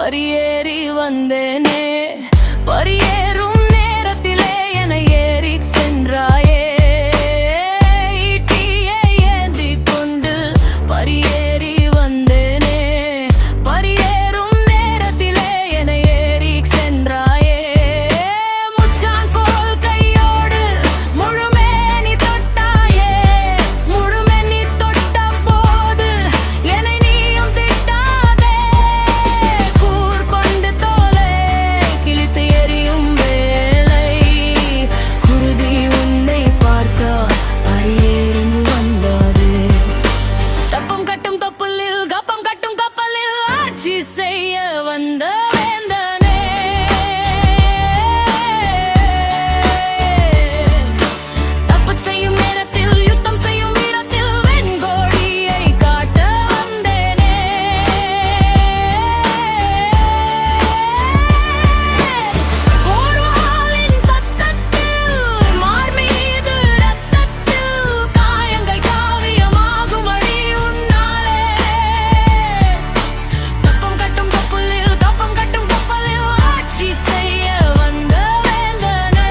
பரியேறி வந்தேனே. பரியேறும் நேரத்திலே என ஏறி சென்றாயே. ஈட்டியை ஏந்தி கொண்டு பரியேறி வந்தேனே. பரியேறும் நேரத்திலே என ஏறி சென்றாயே. முச்சாங்கோல் கையோடு முழுமேனி தொட்டாயே. முழுமேனி தொட்ட போது என்னை நீயும் திட்டாதே. கூர் கொண்டு தோலை கிழித்து எறியும் வேலை. குருதி உன்னை பார்க்க பரியேறி வந்தது. தப்பம் கட்டும் தொப்புளில் கப்பம் கட்டும் கப்பலில் ஆட்சி செய்ய வந்த வேந்தனே. தப்பு செய்யும் நேரத்தில் யுத்தம் செய்யும் வீரத்தில் வெண்கொடியை காட்ட வந்தேனே. போர்வாளின் சத்தத்தில் மார் மீது ரத்தத்தில் காயங்கள் காவியமாகும் அடி உன்னாலே. கப்பம் கட்டும் கப்பலில் கப்பம் கட்டும் கப்பலில் ஆட்சி செய்ய வந்த வேந்தனே.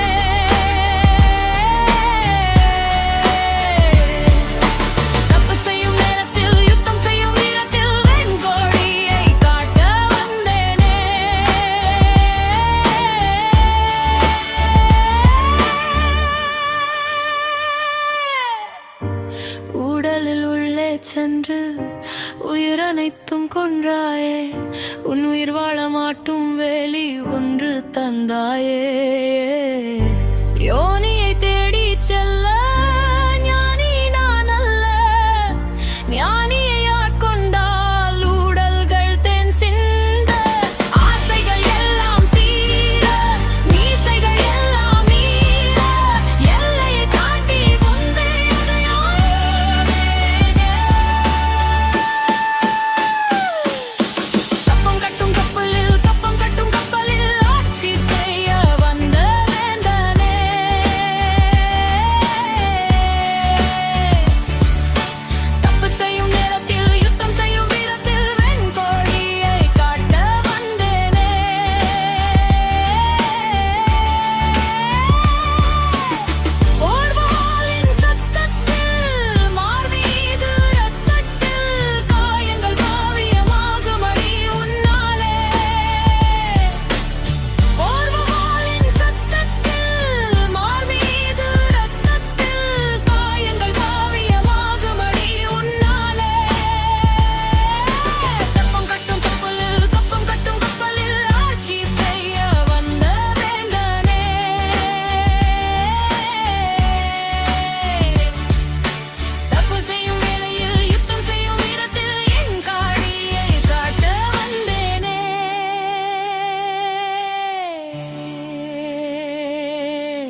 தப்பு செய்யும் நேரத்தில் யுத்தம் செய்யும் வீரத்தில் வெண்கொடியை காட்ட வந்தேனே. உடலில் உள்ளே சென்று உயிரனைத்தும் கொன்றாயே. உன் உயிர் வாழ மாட்டும் வேலி ஒன்று தந்தாயே. யோனி